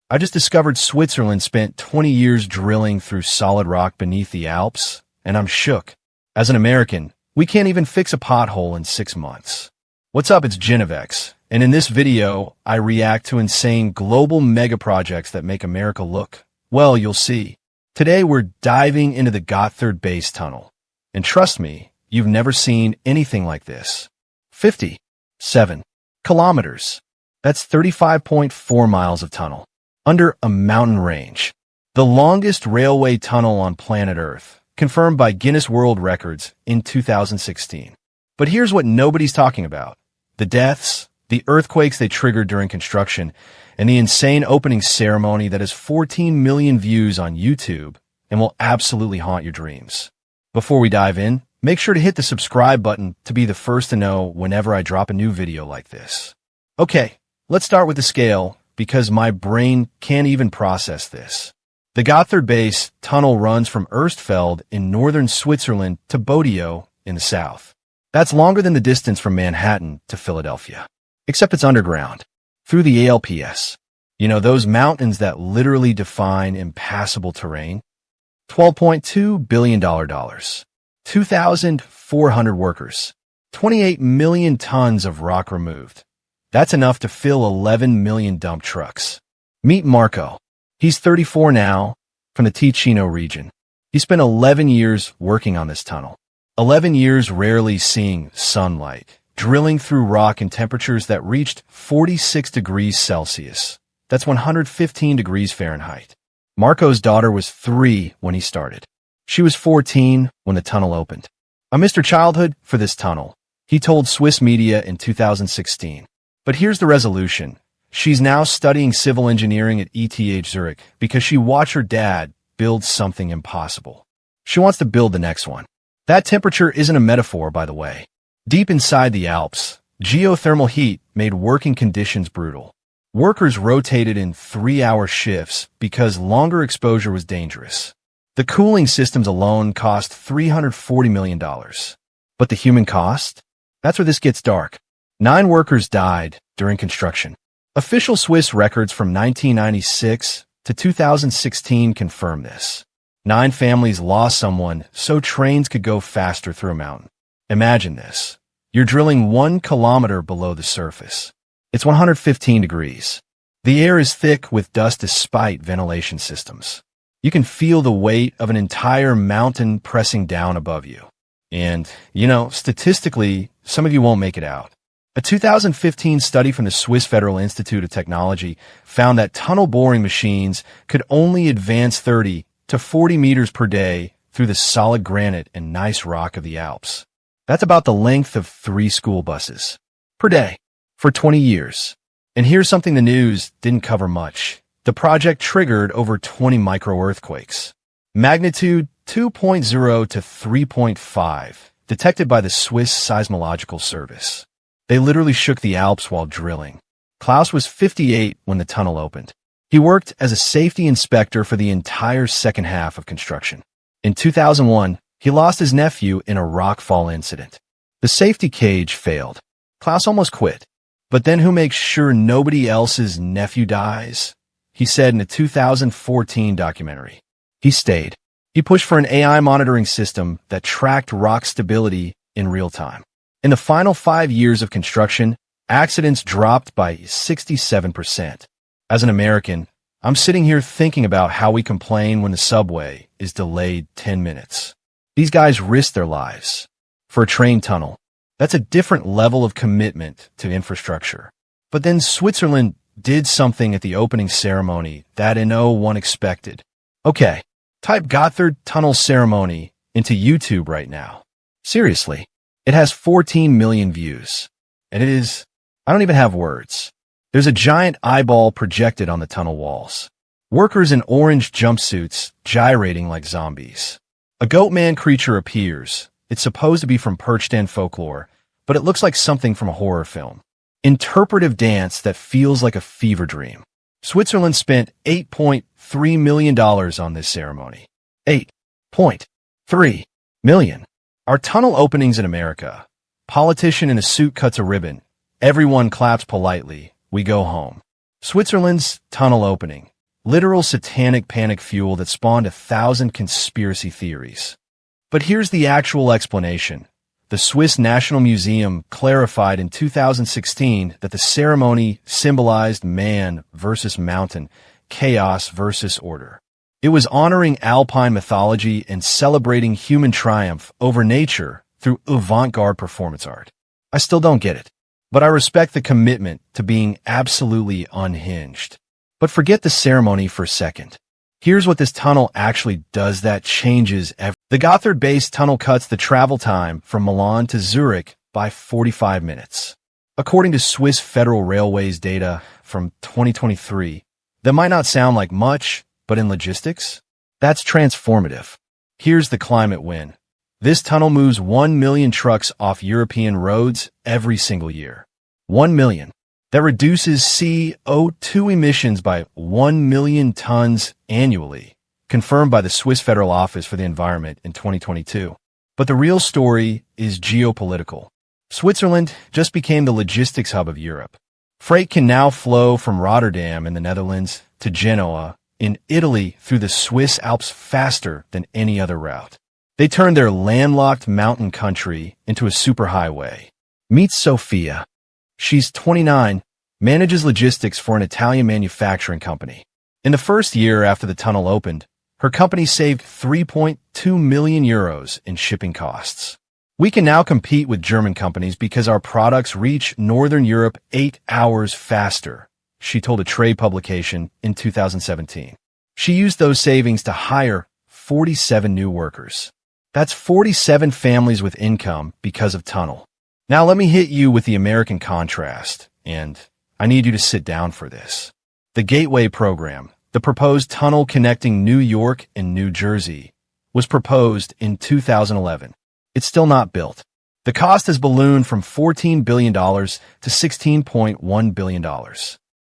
I just discovered Switzerland spent 20 years drilling through solid rock beneath the Alps, and I'm shook. As an American, we can't even fix a pothole in 6 months. What's up, it's Genevex, and in this video, I react to insane global mega projects that make America look, well, you'll see. Today, we're diving into the Gotthard Base Tunnel. And trust me, you've never seen anything like this. 57 kilometers. That's 35.4 miles of tunnel. Under a mountain range. The longest railway tunnel on planet Earth, confirmed by Guinness World Records in 2016. But here's what nobody's talking about. The deaths, the earthquakes they triggered during construction, and the insane opening ceremony that has 14 million views on YouTube and will absolutely haunt your dreams. Before we dive in, make sure to hit the subscribe button to be the first to know whenever I drop a new video like this. Okay, let's start with the scale, because my brain can't even process this. The Gotthard Base Tunnel runs from Erstfeld in northern Switzerland to Bodio in the south. That's longer than the distance from Manhattan to Philadelphia. Except it's underground, through the Alps. You know, those mountains that literally define impassable terrain? $12.2 billion. 2,400 workers. 28 million tons of rock removed. That's enough to fill 11 million dump trucks. Meet Marco. He's 34 now, from the Ticino region. He spent 11 years working on this tunnel. 11 years rarely seeing sunlight, drilling through rock in temperatures that reached 46 degrees Celsius. That's 115 degrees Fahrenheit. Marco's daughter was 3 when he started. She was 14 when the tunnel opened. I missed her childhood for this tunnel, he told Swiss media in 2016. But here's the resolution. She's now studying civil engineering at ETH Zurich because she watched her dad build something impossible. She wants to build the next one. That temperature isn't a metaphor, by the way. Deep inside the Alps, geothermal heat made working conditions brutal. Workers rotated in 3-hour shifts because longer exposure was dangerous. The cooling systems alone cost $340 million. But the human cost? That's where this gets dark. 9 workers died during construction. Official Swiss records from 1996 to 2016 confirm this. 9 families lost someone so trains could go faster through a mountain. Imagine this. You're drilling 1 kilometer below the surface. It's 115 degrees. The air is thick with dust despite ventilation systems. You can feel the weight of an entire mountain pressing down above you. And, statistically, some of you won't make it out. A 2015 study from the Swiss Federal Institute of Technology found that tunnel boring machines could only advance 30 to 40 meters per day through the solid granite and gneiss rock of the Alps. That's about the length of 3 school buses per day for 20 years. And here's something the news didn't cover much. The project triggered over 20 micro-earthquakes. Magnitude 2.0 to 3.5, detected by the Swiss Seismological Service. They literally shook the Alps while drilling. Klaus was 58 when the tunnel opened. He worked as a safety inspector for the entire second half of construction. In 2001, he lost his nephew in a rockfall incident. The safety cage failed. Klaus almost quit. But then who makes sure nobody else's nephew dies? He said in a 2014 documentary. He stayed. He pushed for an AI monitoring system that tracked rock stability in real time. In the final 5 years of construction, accidents dropped by 67%. As an American, I'm sitting here thinking about how we complain when the subway is delayed 10 minutes. These guys risk their lives for a train tunnel. That's a different level of commitment to infrastructure. But then Switzerland did something at the opening ceremony that no one expected. Okay, type Gotthard Tunnel Ceremony into YouTube right now. Seriously. It has 14 million views. And I don't even have words. There's a giant eyeball projected on the tunnel walls. Workers in orange jumpsuits gyrating like zombies. A goat-man creature appears. It's supposed to be from Perchtan folklore, but it looks like something from a horror film. Interpretive dance that feels like a fever dream. Switzerland spent $8.3 million on this ceremony. $8.3 million. Our tunnel openings in America. Politician in a suit cuts a ribbon. Everyone claps politely. We go home. Switzerland's tunnel opening. Literal satanic panic fuel that spawned 1,000 conspiracy theories. But here's the actual explanation. The Swiss National Museum clarified in 2016 that the ceremony symbolized man versus mountain, chaos versus order. It was honoring Alpine mythology and celebrating human triumph over nature through avant-garde performance art. I still don't get it, but I respect the commitment to being absolutely unhinged. But forget the ceremony for a second. Here's what this tunnel actually does that changes everything. The Gotthard Base Tunnel cuts the travel time from Milan to Zurich by 45 minutes. According to Swiss Federal Railways data from 2023, that might not sound like much, but in logistics, that's transformative. Here's the climate win. This tunnel moves 1 million trucks off European roads every single year. 1 million. That reduces CO2 emissions by 1 million tons annually, confirmed by the Swiss Federal Office for the Environment in 2022. But the real story is geopolitical. Switzerland just became the logistics hub of Europe. Freight can now flow from Rotterdam in the Netherlands to Genoa in Italy through the Swiss Alps faster than any other route. They turned their landlocked mountain country into a superhighway. Meet Sophia. She's 29, manages logistics for an Italian manufacturing company. In the first year after the tunnel opened, her company saved 3.2 million euros in shipping costs. We can now compete with German companies because our products reach Northern Europe 8 hours faster, she told a trade publication in 2017. She used those savings to hire 47 new workers. That's 47 families with income because of tunnel. Now let me hit you with the American contrast, and I need you to sit down for this. The Gateway Program, the proposed tunnel connecting New York and New Jersey, was proposed in 2011. It's still not built. The cost has ballooned from $14 billion to $16.1 billion.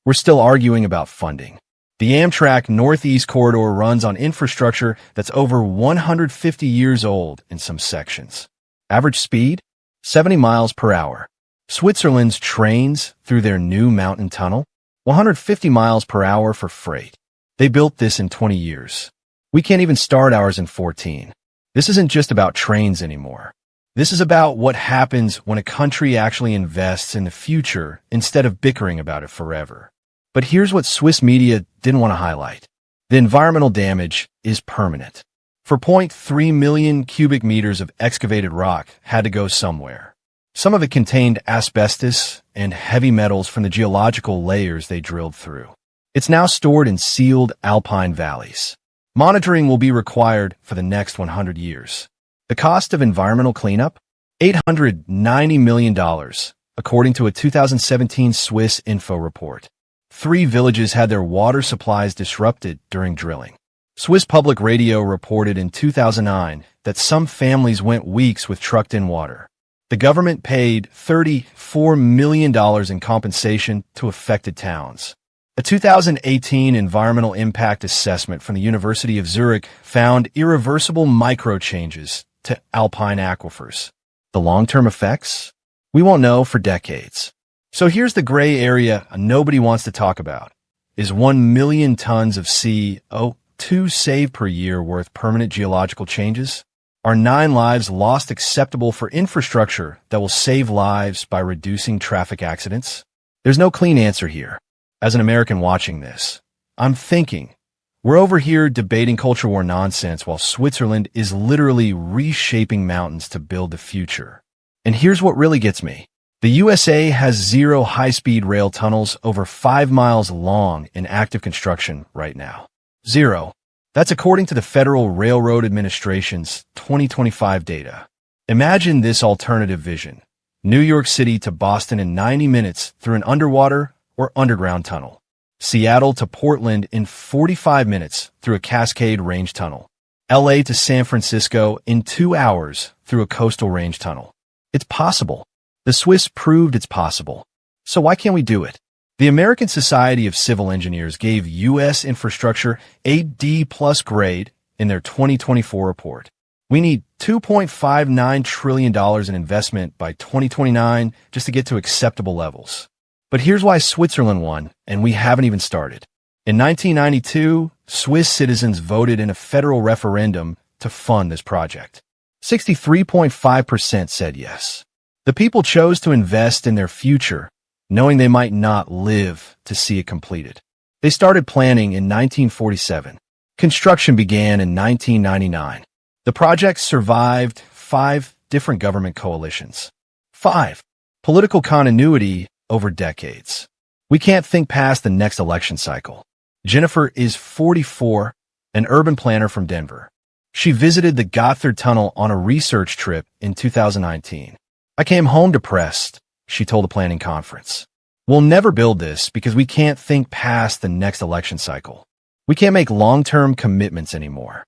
We're still arguing about funding. The Amtrak Northeast Corridor runs on infrastructure that's over 150 years old in some sections. Average speed? 70 miles per hour. Switzerland's trains through their new mountain tunnel? 150 miles per hour for freight. They built this in 20 years. We can't even start ours in 14. This isn't just about trains anymore. This is about what happens when a country actually invests in the future instead of bickering about it forever. But here's what Swiss media didn't want to highlight. The environmental damage is permanent. 4.3 million cubic meters of excavated rock had to go somewhere. Some of it contained asbestos and heavy metals from the geological layers they drilled through. It's now stored in sealed alpine valleys. Monitoring will be required for the next 100 years. The cost of environmental cleanup? $890 million, according to a 2017 Swiss Info report. 3 villages had their water supplies disrupted during drilling. Swiss Public Radio reported in 2009 that some families went weeks with trucked-in water. The government paid $34 million in compensation to affected towns. A 2018 environmental impact assessment from the University of Zurich found irreversible micro-changes to alpine aquifers. The long-term effects? We won't know for decades. So here's the gray area nobody wants to talk about. Is 1 million tons of CO2 saved per year worth permanent geological changes? Are 9 lives lost acceptable for infrastructure that will save lives by reducing traffic accidents? There's no clean answer here. As an American watching this, I'm thinking, we're over here debating culture war nonsense while Switzerland is literally reshaping mountains to build the future. And here's what really gets me. The USA has 0 high-speed rail tunnels over 5 miles long in active construction right now. 0. That's according to the Federal Railroad Administration's 2025 data. Imagine this alternative vision. New York City to Boston in 90 minutes through an underwater or underground tunnel. Seattle to Portland in 45 minutes through a Cascade Range tunnel. LA to San Francisco in 2 hours through a coastal range tunnel. It's possible. The Swiss proved it's possible. So why can't we do it? The American Society of Civil Engineers gave U.S. infrastructure a D+ grade in their 2024 report. We need $2.59 trillion in investment by 2029 just to get to acceptable levels. But here's why Switzerland won, and we haven't even started. In 1992, Swiss citizens voted in a federal referendum to fund this project. 63.5% said yes. The people chose to invest in their future, knowing they might not live to see it completed. They started planning in 1947. Construction began in 1999. The project survived 5 different government coalitions. 5. Political continuity over decades. We can't think past the next election cycle. Jennifer is 44, an urban planner from Denver. She visited the Gotthard Tunnel on a research trip in 2019. I came home depressed, she told a planning conference. We'll never build this because we can't think past the next election cycle. We can't make long-term commitments anymore.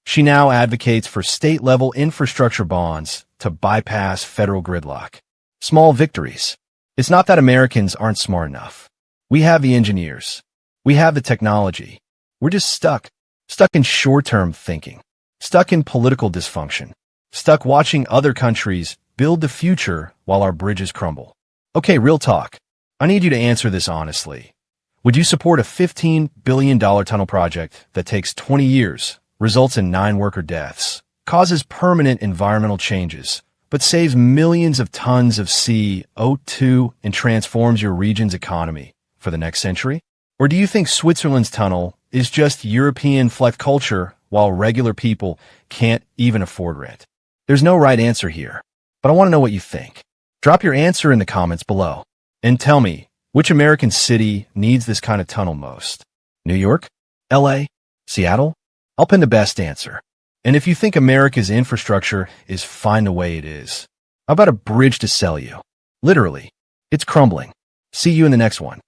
She now advocates for state-level infrastructure bonds to bypass federal gridlock. Small victories. It's not that Americans aren't smart enough. We have the engineers. We have the technology. We're just stuck in short-term thinking, stuck in political dysfunction, stuck watching other countries build the future while our bridges crumble. Okay, real talk. I need you to answer this honestly. Would you support a $15 billion tunnel project that takes 20 years, results in 9 worker deaths, causes permanent environmental changes, but saves millions of tons of CO2 and transforms your region's economy for the next century? Or do you think Switzerland's tunnel is just European flex culture while regular people can't even afford rent? There's no right answer here, but I want to know what you think. Drop your answer in the comments below. And tell me, which American city needs this kind of tunnel most? New York? LA? Seattle? I'll pin the best answer. And if you think America's infrastructure is fine the way it is, how about a bridge to sell you? Literally, it's crumbling. See you in the next one.